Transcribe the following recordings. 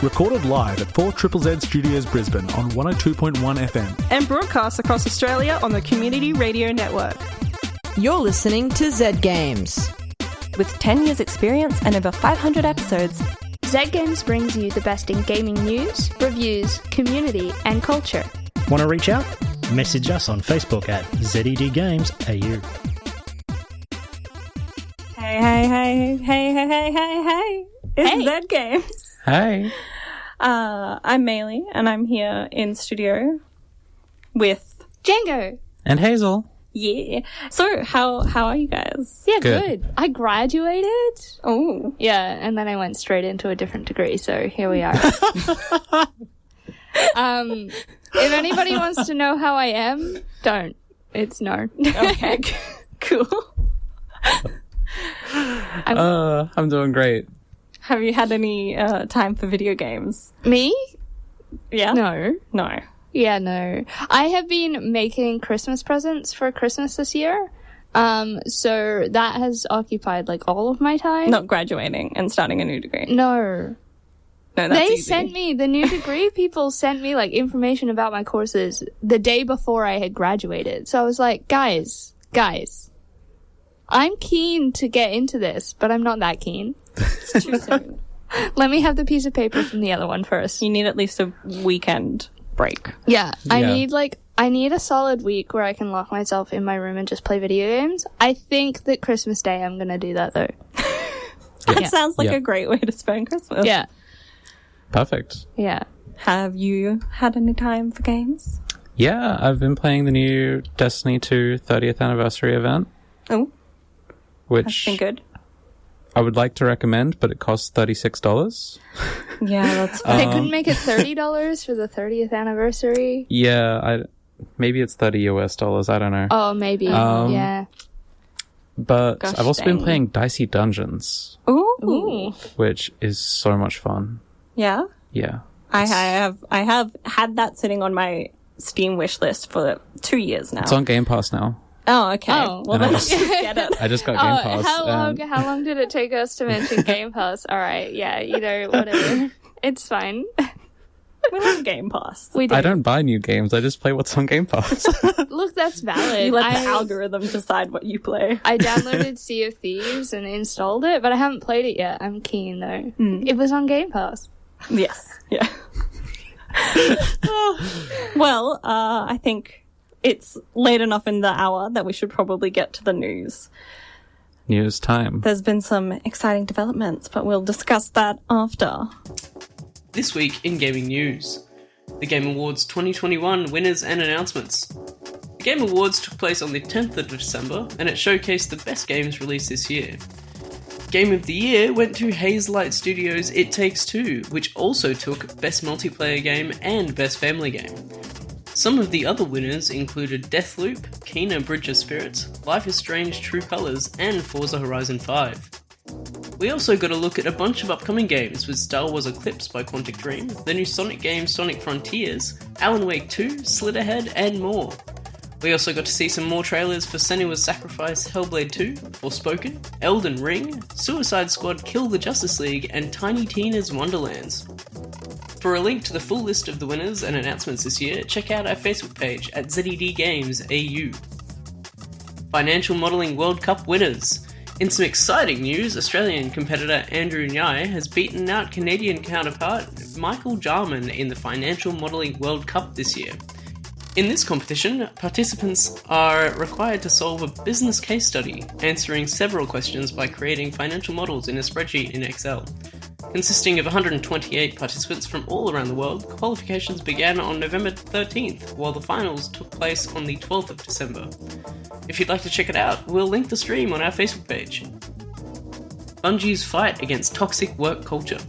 Recorded live at 4ZZZ Studios Brisbane on 102.1 FM. And broadcast across Australia on the Community Radio Network. You're listening to Z Games. With 10 years experience and over 500 episodes, Z Games brings you the best in gaming news, reviews, community and culture. Want to reach out? Message us on Facebook at ZEDGamesAU. Hey. It's Z Games. Hey. I'm Maylee, and I'm here in studio with Jango And Hazel. Yeah. So, how are you guys? Yeah, good. I graduated. Oh. Yeah, and then I went straight into a different degree, so here we are. If anybody wants to know how I am, don't. It's no. Okay. Cool. I'm doing great. Have you had any time for video games? Me? Yeah? No. Yeah, no. I have been making Christmas presents for Christmas this year. So that has occupied like all of my time. Not graduating and starting a new degree. No, that's they easy. sent me, the new degree people sent me like information about my courses the day before I had graduated. So I was like, guys, I'm keen to get into this, but I'm not that keen. It's too soon. Let me have the piece of paper from the other one first. You need at least a weekend break. Yeah. I need a solid week where I can lock myself in my room and just play video games. I think that Christmas Day I'm going to do that though. That sounds like a great way to spend Christmas. Yeah. Perfect. Yeah. Have you had any time for games? Yeah, I've been playing the new Destiny 2 30th anniversary event. Oh. Which That's been good. I would like to recommend, but it costs $36. Yeah, that's fine. They couldn't make it $30 for the 30th anniversary? Yeah, maybe it's $30 US. I don't know. Oh, maybe. Yeah. But Gosh, I've also been dang. playing Dicey Dungeons, Ooh. which is so much fun. Yeah? Yeah. I have had that sitting on my Steam wish list for 2 years now. It's on Game Pass now. Oh, okay. Oh. Well, then just get it. I just got Game Pass. How long did it take us to mention Game Pass? All right, yeah, whatever. It's fine. We love Game Pass. We do. I don't buy new games. I just play what's on Game Pass. Look, that's valid. You let the algorithm decide what you play. I downloaded Sea of Thieves and installed it, but I haven't played it yet. I'm keen, though. It was on Game Pass. Yes. Yeah. Well, I think it's late enough in the hour that we should probably get to the news. News time. There's been some exciting developments, but we'll discuss that after. This week in gaming news, the Game Awards 2021 winners and announcements. The Game Awards took place on the 10th of December, and it showcased the best games released this year. Game of the Year went to Hazelight Studios' It Takes Two, which also took Best Multiplayer Game and Best Family Game. Some of the other winners included Deathloop, Kena Bridge of Spirits, Life is Strange True Colors, and Forza Horizon 5. We also got a look at a bunch of upcoming games with Star Wars Eclipse by Quantic Dream, the new Sonic game Sonic Frontiers, Alan Wake 2, Slid Ahead, and more. We also got to see some more trailers for Senua's Sacrifice, Hellblade 2, Forspoken, Elden Ring, Suicide Squad Kill the Justice League, and Tiny Tina's Wonderlands. For a link to the full list of the winners and announcements this year, check out our Facebook page at ZEDGamesAU. Financial Modelling World Cup winners. In some exciting news, Australian competitor Andrew Nyai has beaten out Canadian counterpart Michael Jarman in the Financial Modelling World Cup this year. In this competition, participants are required to solve a business case study, answering several questions by creating financial models in a spreadsheet in Excel. Consisting of 128 participants from all around the world, qualifications began on November 13th, while the finals took place on the 12th of December. If you'd like to check it out, we'll link the stream on our Facebook page. Bungie's fight against toxic work culture.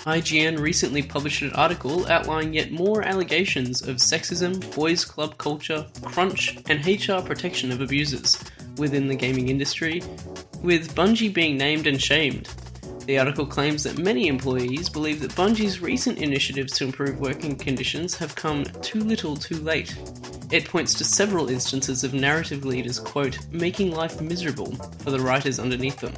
IGN recently published an article outlining yet more allegations of sexism, boys club culture, crunch, and HR protection of abusers within the gaming industry, with Bungie being named and shamed. The article claims that many employees believe that Bungie's recent initiatives to improve working conditions have come too little too late. It points to several instances of narrative leaders, quote, making life miserable for the writers underneath them.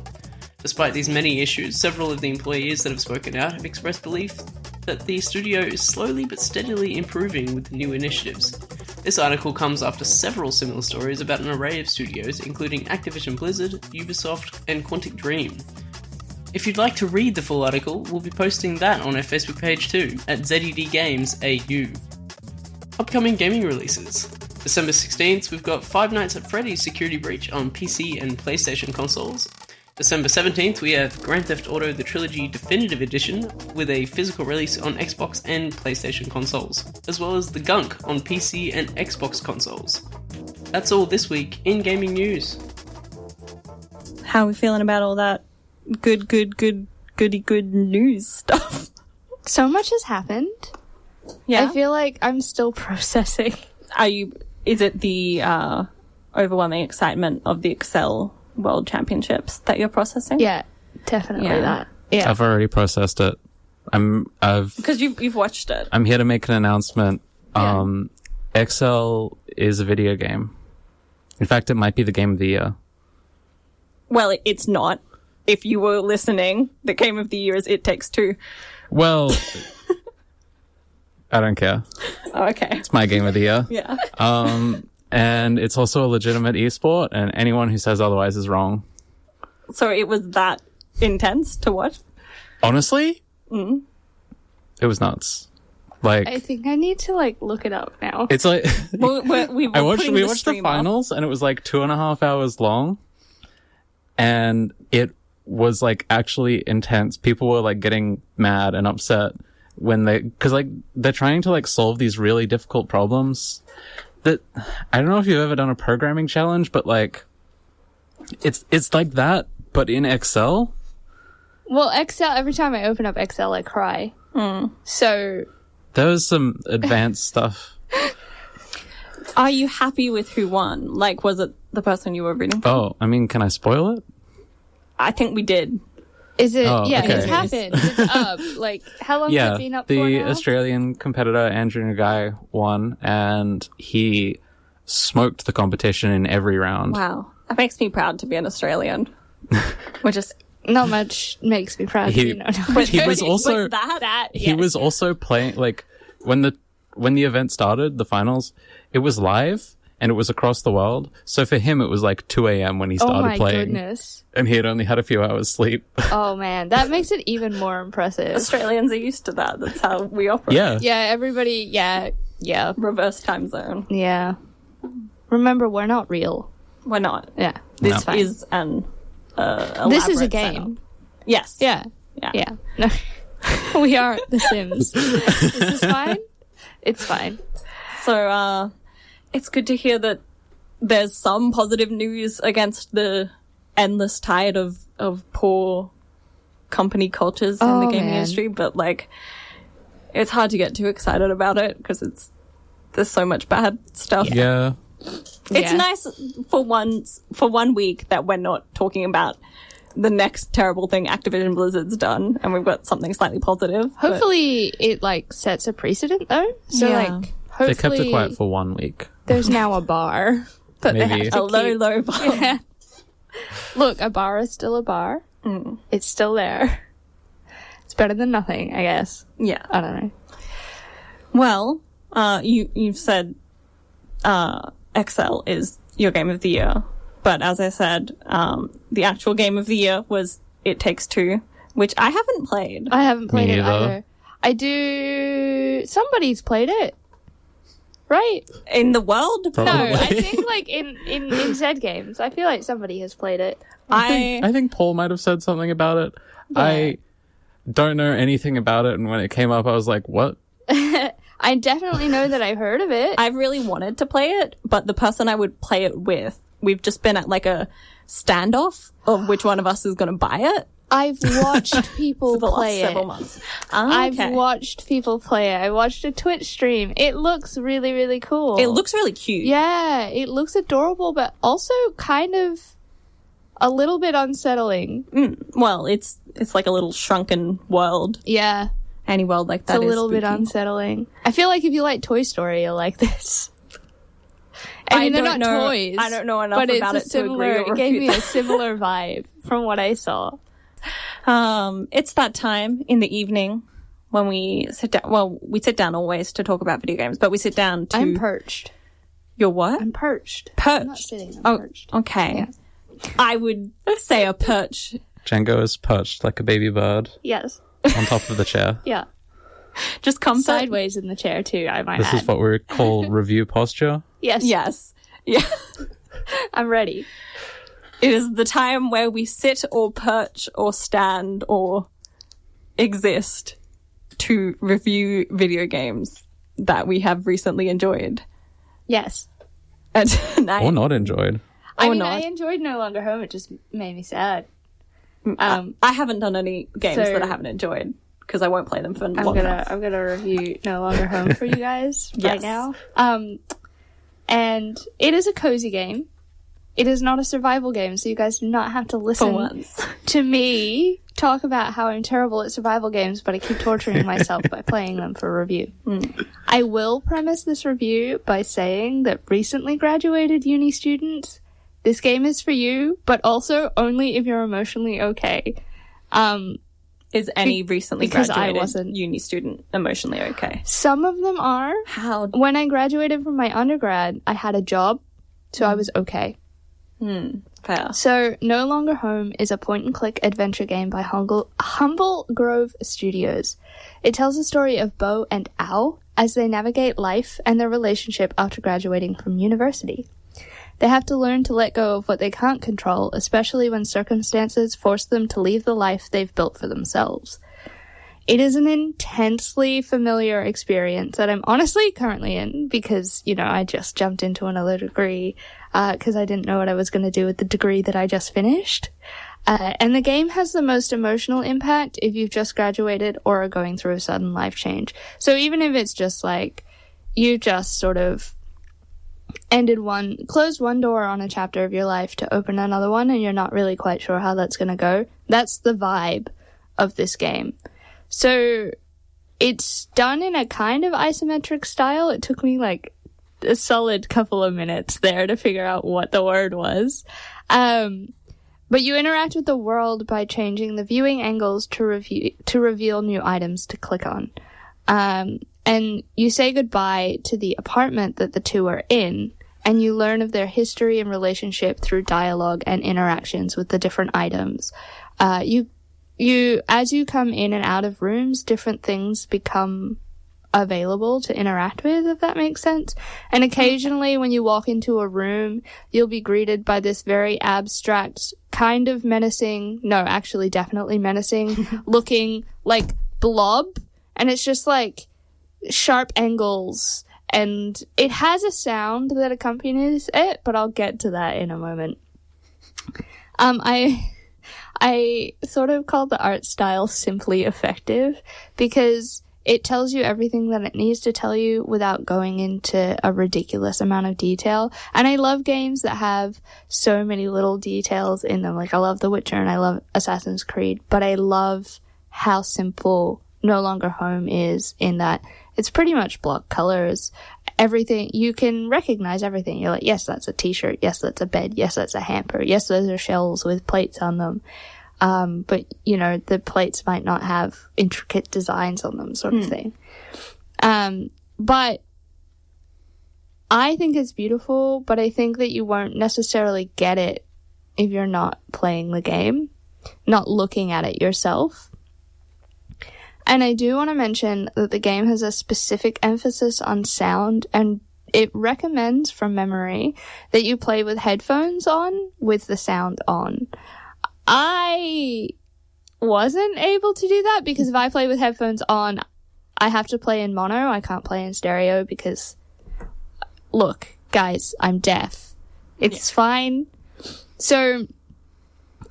Despite these many issues, several of the employees that have spoken out have expressed belief that the studio is slowly but steadily improving with the new initiatives. This article comes after several similar stories about an array of studios, including Activision Blizzard, Ubisoft, and Quantic Dream. If you'd like to read the full article, we'll be posting that on our Facebook page too, at ZED Games AU. Upcoming gaming releases. December 16th, we've got Five Nights at Freddy's Security Breach on PC and PlayStation consoles. December 17th, we have Grand Theft Auto The Trilogy Definitive Edition with a physical release on Xbox and PlayStation consoles, as well as The Gunk on PC and Xbox consoles. That's all this week in gaming news. How are we feeling about all that goody news stuff? So much has happened. Yeah. I feel like I'm still processing. Is it the overwhelming excitement of the Excel World Championships that you're processing? Yeah, definitely that. Yeah. I've already processed it. Because you've watched it. I'm here to make an announcement. Yeah. Excel is a video game. In fact, it might be the game of the year. Well, it's not. If you were listening, the game of the year is It Takes Two. Well, I don't care. Oh, okay. It's my game of the year. Yeah. And it's also a legitimate esport, and anyone who says otherwise is wrong. So it was that intense to watch? Honestly? It was nuts. Like, I think I need to look it up now. it's like Well, we watched the finals, and it was like 2.5 hours long, and it was like actually intense. People were like getting mad and upset when because they're trying to solve these really difficult problems that I don't know if you've ever done a programming challenge, but it's like that, but in Excel. Well, Excel, every time I open up Excel, I cry. So There was some advanced stuff. Are you happy with who won? Was it the person you were rooting for? Oh, I mean, can I spoil it? I think we did. is it? Oh, yeah, okay. it's happened. It's up. How long has it been up for the now? Australian competitor Andrew Nagai won, and he smoked the competition in every round. Wow. That makes me proud to be an Australian. We're just... Not much makes me proud. He was also he was also playing when the event started, the finals. It was live and it was across the world. So for him, it was 2 a.m. when he started playing. Oh my goodness! And he had only had a few hours sleep. Oh man, that makes it even more impressive. Australians are used to that. That's how we operate. Yeah. Yeah, everybody. Yeah. Reverse time zone. Yeah. Remember, we're not real. We're not. Yeah. This fine. is an This is a elaborate game. setup. Yes. Yeah. Yeah. No. We are The Sims. Is this fine? It's fine. So, it's good to hear that there's some positive news against the endless tide of poor company cultures in the gaming industry, but it's hard to get too excited about it because there's so much bad stuff. Yeah. It's nice for one week that we're not talking about the next terrible thing Activision Blizzard's done, and we've got something slightly positive. Hopefully, it sets a precedent though. So hopefully They kept it quiet for 1 week. There's now a bar that they Maybe. have to a low, keep. low bar. Yeah. Look, a bar is still a bar. It's still there. It's better than nothing, I guess. Yeah. I don't know. Well, you've said Excel is your game of the year, but as I said, the actual game of the year was It Takes Two, which I haven't played. I haven't played Me it either. either. I do. Somebody's played it, right? In the world? Probably. No, I think in Z Games, I feel like somebody has played it. I think Paul might have said something about it. Yeah. I don't know anything about it, and when it came up, I was like, what? I definitely know that I've heard of it. I've really wanted to play it, but the person I would play it with, we've just been at a standoff of which one of us is going to buy it. I've watched people For the play last several it. months. I've Okay. watched people play it. I watched a Twitch stream. It looks really, really cool. It looks really cute. Yeah, it looks adorable, but also kind of a little bit unsettling. Well, it's like a little shrunken world. Yeah, Any world like that it's a is little bit spooky. unsettling. I feel like if you like Toy Story, you'll like this. I mean, they're don't not know- toys. I don't know enough but about it's it to agree or It gave me refute a similar vibe from what I saw. It's that time in the evening when we sit down. Well, we sit down always to talk about video games, but we sit down to... I'm perched. You're what? I'm perched. Perched. I'm not sitting, I'm perched. Okay. Yeah. I would say a perch. Jango is perched like a baby bird Yes. on top of the chair. Yeah. Just come Sideways in the chair, too, I might This add. is what we call review posture. Yes. Yes. Yeah. I'm ready. It is the time where we sit or perch or stand or exist to review video games that we have recently enjoyed. Yes. And tonight, Or not enjoyed. I mean, not. I enjoyed No Longer Home. It just made me sad. I haven't done any games so- that I haven't enjoyed because I won't play them for long enough. I'm gonna review No Longer Home for you guys right Yes. now. And it is a cozy game. It is not a survival game, so you guys do not have to For listen once. to me talk about how I'm terrible at survival games, but I keep torturing myself by playing them for review. I will premise this review by saying that recently graduated uni students, this game is for you, but also only if you're emotionally okay. Is any recently because I graduated wasn't. uni student emotionally okay? Some of them are. How? When I graduated from my undergrad, I had a job, so I was okay. Fair. So, No Longer Home is a point-and-click adventure game by Humble Grove Studios. It tells the story of Bo and Al as they navigate life and their relationship after graduating from university. They have to learn to let go of what they can't control, especially when circumstances force them to leave the life they've built for themselves. It is an intensely familiar experience that I'm honestly currently in because, I just jumped into another degree because I didn't know what I was going to do with the degree that I just finished. And the game has the most emotional impact if you've just graduated or are going through a sudden life change. So even if it's just like you just sort of closed one door on a chapter of your life to open another one and you're not really quite sure how that's going to go, that's the vibe of this game. So it's done in a kind of isometric style. It took me like a solid couple of minutes there to figure out what the word was. But you interact with the world by changing the viewing angles to reveal new items to click on. And you say goodbye to the apartment that the two are in, and you learn of their history and relationship through dialogue and interactions with the different items. As you come in and out of rooms, different things become available to interact with, if that makes sense. And occasionally when you walk into a room, you'll be greeted by this very abstract, kind of menacing, no, actually definitely menacing looking like blob. And it's just like sharp angles, and it has a sound that accompanies it, but I'll get to that in a moment. I sort of called the art style simply effective because it tells you everything that it needs to tell you without going into a ridiculous amount of detail. And I love games that have so many little details in them. Like I love The Witcher and I love Assassin's Creed, but I love how simple No Longer Home is in that it's pretty much block colors. Everything, you can recognize everything. You're like, yes, that's a t-shirt. Yes, that's a bed. Yes, that's a hamper. Yes, those are shells with plates on them. But, the plates might not have intricate designs on them, sort of thing. But I think it's beautiful, but I think that you won't necessarily get it if you're not playing the game, not looking at it yourself. And I do want to mention that the game has a specific emphasis on sound, and it recommends from memory that you play with headphones on with the sound on. I wasn't able to do that because if I play with headphones on, I have to play in mono. I can't play in stereo because, look, guys, I'm deaf. It's fine. So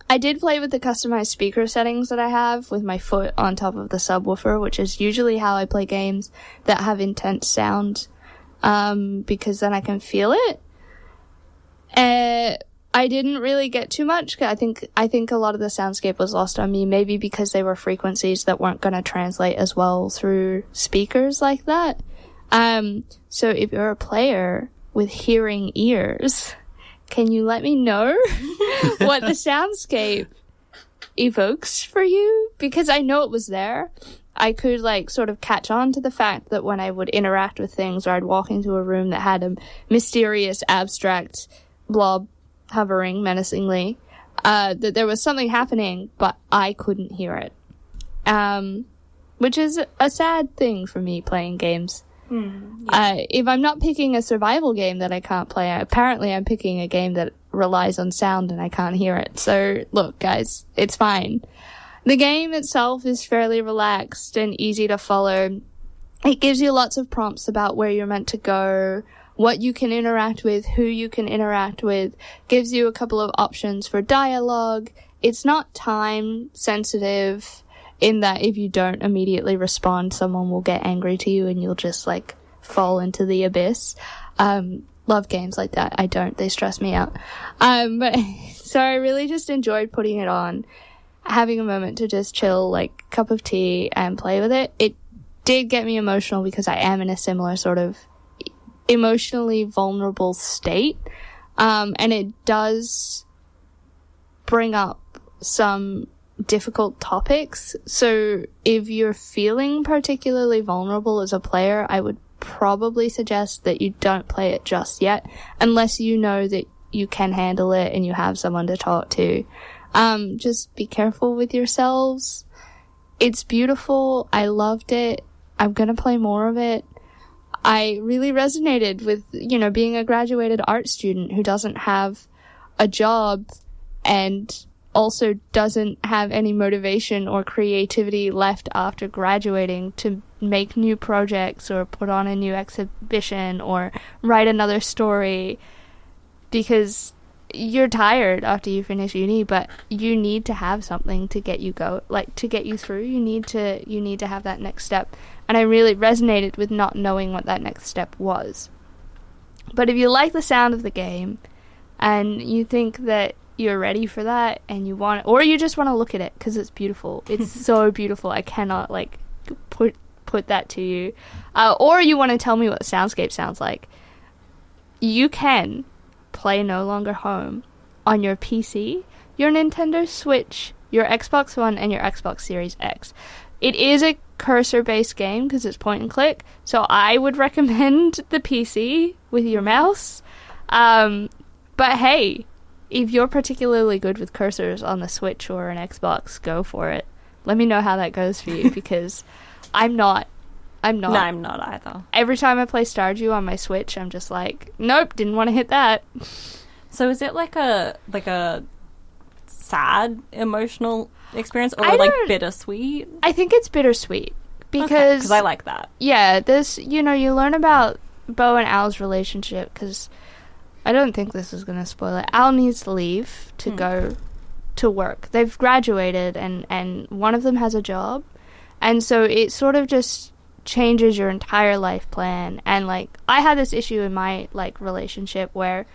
I did play with the customized speaker settings that I have with my foot on top of the subwoofer, which is usually how I play games that have intense sound, because then I can feel it. I didn't really get too much. I think a lot of the soundscape was lost on me, maybe because they were frequencies that weren't going to translate as well through speakers like that. So if you're a player with hearing ears, can you let me know what the soundscape evokes for you, because I know it was there. I could like sort of catch on to the fact that when I would interact with things, or I'd walk into a room that had a mysterious abstract blob hovering menacingly, that there was something happening, but I couldn't hear it. Which is a sad thing for me playing games. If I'm not picking a survival game that I can't play, apparently I'm picking a game that relies on sound and I can't hear it. So look, guys, it's fine. The game itself is fairly relaxed and easy to follow. It gives you lots of prompts about where you're meant to go, what you can interact with, who you can interact with, gives you a couple of options for dialogue. It's not time sensitive in that if you don't immediately respond, someone will get angry to you and you'll just like fall into the abyss. Love games like that. I don't. They stress me out. But so I really just enjoyed putting it on, having a moment to just chill, like cup of tea and play with it. It did get me emotional because I am in a similar sort of emotionally vulnerable state. And it does bring up some difficult topics. So if you're feeling particularly vulnerable as a player, I would probably suggest that you don't play it just yet, unless you know that you can handle it and you have someone to talk to. Just be careful with yourselves. It's beautiful. I loved it. I'm gonna play more of it. I really resonated with, being a graduated art student who doesn't have a job and also doesn't have any motivation or creativity left after graduating to make new projects or put on a new exhibition or write another story, because you're tired after you finish uni, but you need to have something to get you to get you through. You need to have that next step. And I really resonated with not knowing what that next step was. But if you like the sound of the game and you think that you're ready for that and you want it, or you just want to look at it because it's beautiful. It's so beautiful. I cannot put that to you. Or you want to tell me what the soundscape sounds like. You can play No Longer Home on your PC, your Nintendo Switch, your Xbox One, and your Xbox Series X. It is a cursor-based game because it's point and click, so I would recommend the PC with your mouse. But hey, if you're particularly good with cursors on the Switch or an Xbox, go for it. Let me know how that goes for you, because I'm not. No, I'm not either. Every time I play Stardew on my Switch, I'm just like, nope, didn't want to hit that. So is it like a sad emotional experience, or like bittersweet? I think it's bittersweet because I like that. Yeah, this, you learn about Bo and Al's relationship, because I don't think this is going to spoil it. Al needs to leave to go to work. They've graduated and one of them has a job. And so it sort of just changes your entire life plan. And I had this issue in my relationship where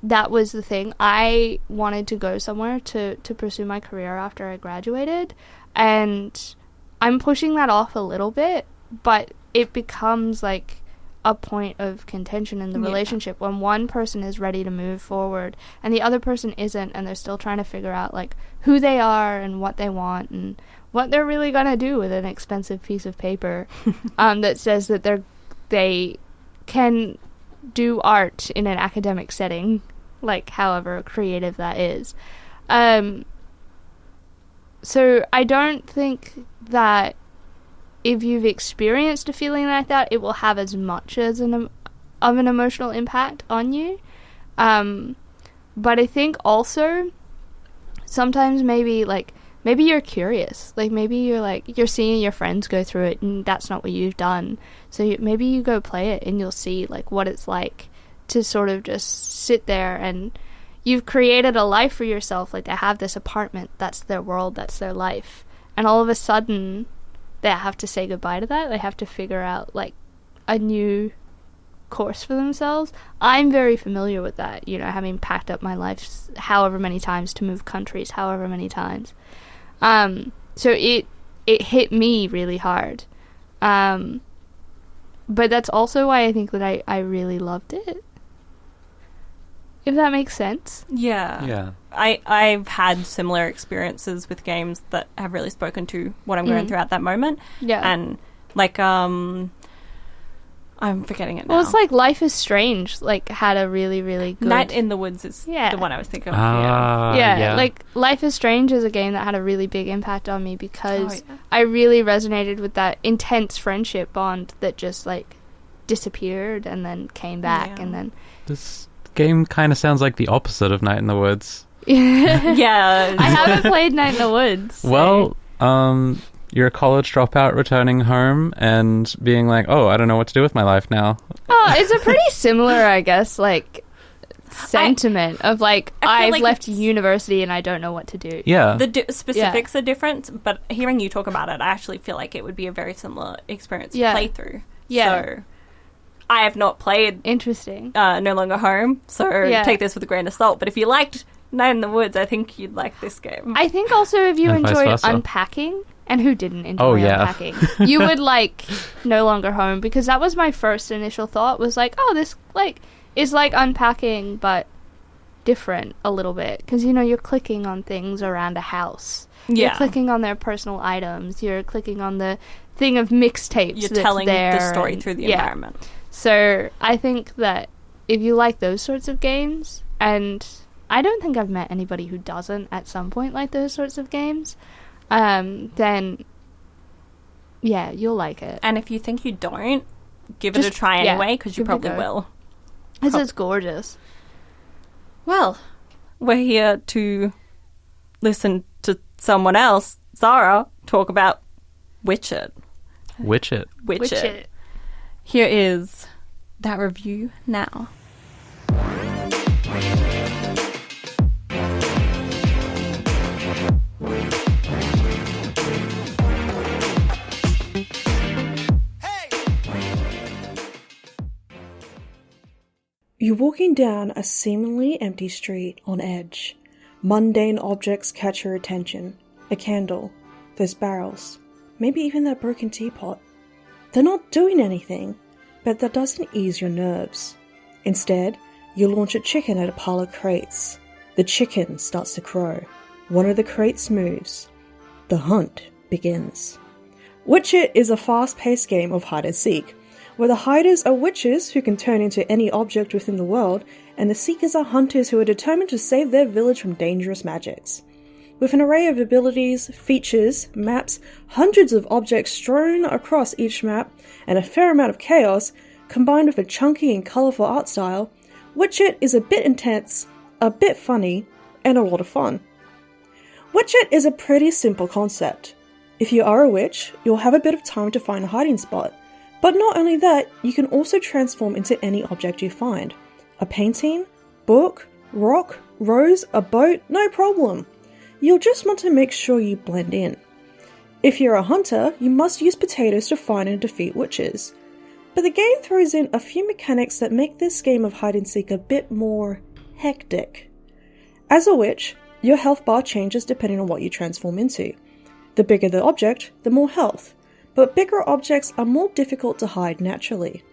that was the thing. I wanted to go somewhere to pursue my career after I graduated, and I'm pushing that off a little bit, but it becomes a point of contention in the relationship when one person is ready to move forward and the other person isn't, and they're still trying to figure out who they are and what they want and what they're really gonna do with an expensive piece of paper that says that they can do art in an academic setting, however creative that is. So I don't think that if you've experienced a feeling like that, it will have as much as of an emotional impact on you. But I think also sometimes maybe you're curious. Maybe you're seeing your friends go through it and that's not what you've done. So maybe you go play it and you'll see what it's like to sort of just sit there, and you've created a life for yourself. They have this apartment, that's their world, that's their life. And all of a sudden they have to say goodbye to that. They have to figure out a new course for themselves. I'm very familiar with that, having packed up my life however many times to move countries, however many times. So it hit me really hard. But that's also why I think that I really loved it. if that makes sense. Yeah. Yeah. I've had similar experiences with games that have really spoken to what I'm going through at that moment. Yeah. And, like, I'm forgetting it now. Well, it's like Life is Strange, like, had a really, really good... Night in the Woods is Yeah. the one I was thinking of. yeah, like, Life is Strange is a game that had a really big impact on me because I really resonated with that intense friendship bond that just, like, disappeared and then came back and then... This game kind of sounds like the opposite of Night in the Woods. Yeah. I haven't played Night in the Woods. So. Well, you're a college dropout returning home and being like, oh, I don't know what to do with my life now. Oh, it's a pretty similar, I guess, like, sentiment of, like, I've like left university and I don't know what to do. Yeah. The specifics are different, but hearing you talk about it, I actually feel like it would be a very similar experience to play through. Yeah. So, I have not played Interesting. No Longer Home, so take this with a grain of salt. But if you liked Night in the Woods, I think you'd like this game. I think also if you And vice enjoyed versa. unpacking, and who didn't enjoy unpacking, you would like No Longer Home, because that was my first initial thought, was like, oh, this like is like unpacking, but different a little bit. Because, you know, you're clicking on things around a house. You're clicking on their personal items. You're clicking on the thing of mixtapes. You're that's telling there the story through the environment. So I think that if you like those sorts of games, and I don't think I've met anybody who doesn't at some point like those sorts of games, then yeah, you'll like it. And if you think you don't, give it a try anyway, because you probably will. It's gorgeous. Well, we're here to listen to someone else, Zahra, talk about Witch It. Witch It. Witch It. Here is that review now. You're walking down a seemingly empty street on edge. Mundane objects catch your attention. A candle, those barrels, maybe even that broken teapot. They're not doing anything, but that doesn't ease your nerves. Instead, you launch a chicken at a pile of crates. The chicken starts to crow. One of the crates moves. The hunt begins. Witch It is a fast-paced game of hide and seek, where the hiders are witches who can turn into any object within the world, and the seekers are hunters who are determined to save their village from dangerous magics. With an array of abilities, features, maps, hundreds of objects strewn across each map, and a fair amount of chaos, combined with a chunky and colourful art style, Witch It is a bit intense, a bit funny, and a lot of fun. Witch It is a pretty simple concept. If you are a witch, you'll have a bit of time to find a hiding spot. But not only that, you can also transform into any object you find. A painting, book, rock, rose, a boat, no problem. You'll just want to make sure you blend in. If you're a hunter, you must use potatoes to find and defeat witches. But the game throws in a few mechanics that make this game of hide and seek a bit more hectic. As a witch, your health bar changes depending on what you transform into. The bigger the object, the more health. But bigger objects are more difficult to hide naturally.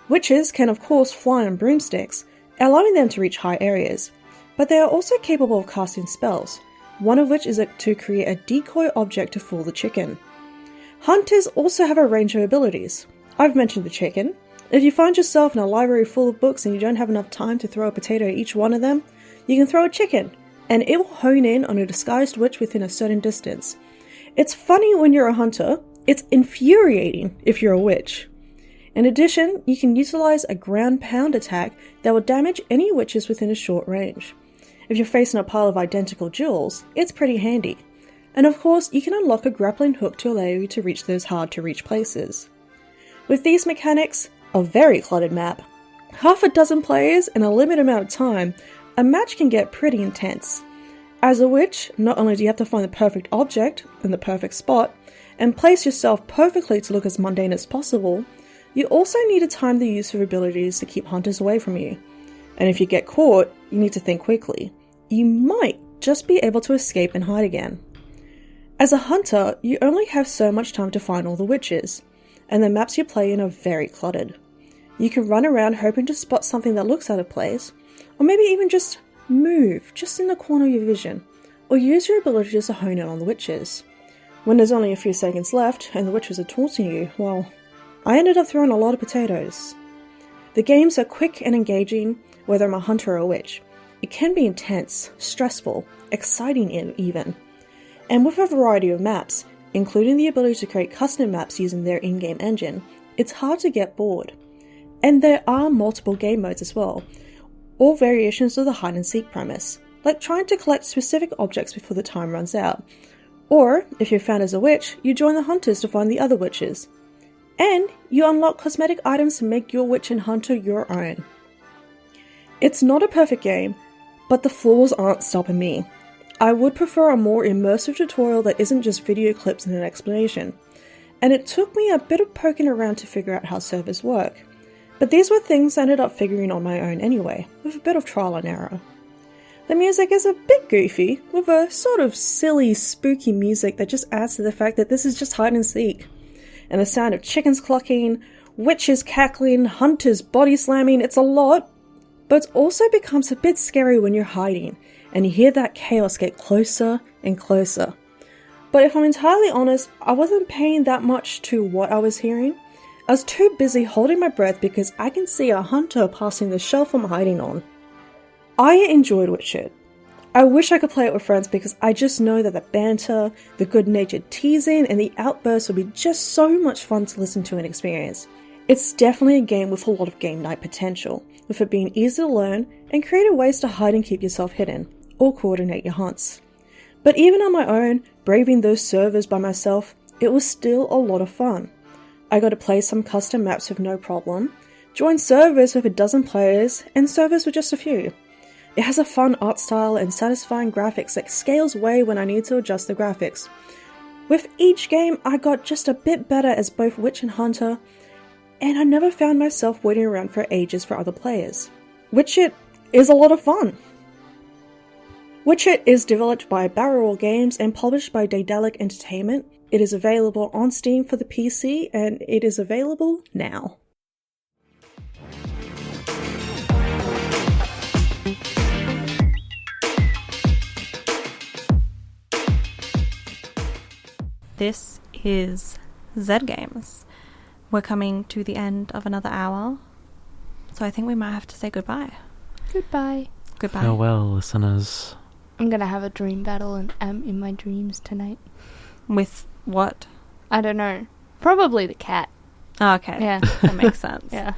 Witches can of course fly on broomsticks, allowing them to reach high areas, but they are also capable of casting spells, one of which is to create a decoy object to fool the chicken. Hunters also have a range of abilities. I've mentioned the chicken. If you find yourself in a library full of books and you don't have enough time to throw a potato at each one of them, you can throw a chicken, and it will hone in on a disguised witch within a certain distance. It's funny when you're a hunter. It's infuriating if you're a witch. In addition, you can utilize a ground pound attack that will damage any witches within a short range. If you're facing a pile of identical jewels, it's pretty handy. And of course, you can unlock a grappling hook to allow you to reach those hard to reach places. With these mechanics, a very cluttered map, half a dozen players in a limited amount of time, a match can get pretty intense. As a witch, not only do you have to find the perfect object in the perfect spot, and place yourself perfectly to look as mundane as possible, you also need to time the use of abilities to keep hunters away from you. And if you get caught, you need to think quickly. You might just be able to escape and hide again. As a hunter, you only have so much time to find all the witches, and the maps you play in are very cluttered. You can run around hoping to spot something that looks out of place, Or maybe even just move, just in the corner of your vision. Or use your abilities to hone in on the witches. When there's only a few seconds left and the witches are taunting you, well, I ended up throwing a lot of potatoes. The games are quick and engaging, whether I'm a hunter or a witch. It can be intense, stressful, exciting even. And with a variety of maps, including the ability to create custom maps using their in-game engine, it's hard to get bored. And there are multiple game modes as well, all variations of the hide-and-seek premise, like trying to collect specific objects before the time runs out. Or, if you're found as a witch, you join the hunters to find the other witches. And you unlock cosmetic items to make your witch and hunter your own. It's not a perfect game, but the flaws aren't stopping me. I would prefer a more immersive tutorial that isn't just video clips and an explanation. And it took me a bit of poking around to figure out how servers work. But these were things I ended up figuring on my own anyway, with a bit of trial and error. The music is a bit goofy, with a sort of silly, spooky music that just adds to the fact that this is just hide and seek. And the sound of chickens clucking, witches cackling, hunters body slamming, it's a lot. But it also becomes a bit scary when you're hiding, and you hear that chaos get closer and closer. But if I'm entirely honest, I wasn't paying that much to what I was hearing. I was too busy holding my breath because I can see a hunter passing the shelf I'm hiding on. I enjoyed Witcher. I wish I could play it with friends because I just know that the banter, the good-natured teasing, and the outbursts would be just so much fun to listen to and experience. It's definitely a game with a lot of game night potential, with it being easy to learn and creative ways to hide and keep yourself hidden, or coordinate your hunts. But even on my own, braving those servers by myself, it was still a lot of fun. I got to play some custom maps with no problem, join servers with a dozen players, and servers with just a few. It has a fun art style and satisfying graphics that scales way when I need to adjust the graphics. With each game, I got just a bit better as both Witch and Hunter, and I never found myself waiting around for ages for other players. Witcher is a lot of fun. Witcher is developed by Barrel Games and published by Daedalic Entertainment. It is available on Steam for the PC, and it is available now. This is Z Games. We're coming to the end of another hour, so I think we might have to say goodbye. Goodbye. Goodbye. Farewell, listeners. I'm gonna have a dream battle and am in my dreams tonight. With what? I don't know. Probably the cat. Oh, okay. Yeah. That makes sense. Yeah.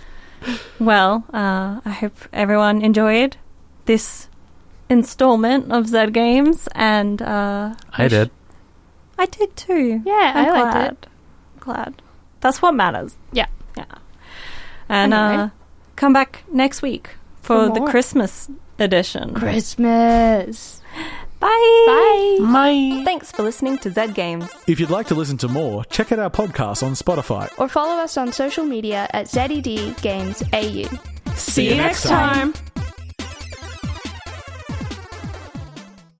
Well, I hope everyone enjoyed this installment of Z Games, and I did. I did too. Yeah, I liked it. Glad. That's what matters. Yeah. Yeah. And Anyway. come back next week for the more. Christmas edition. Christmas. Bye. Bye. Bye. Thanks for listening to Z Games. If you'd like to listen to more, check out our podcast on Spotify. Or follow us on social media at ZED Games AU. See you next time.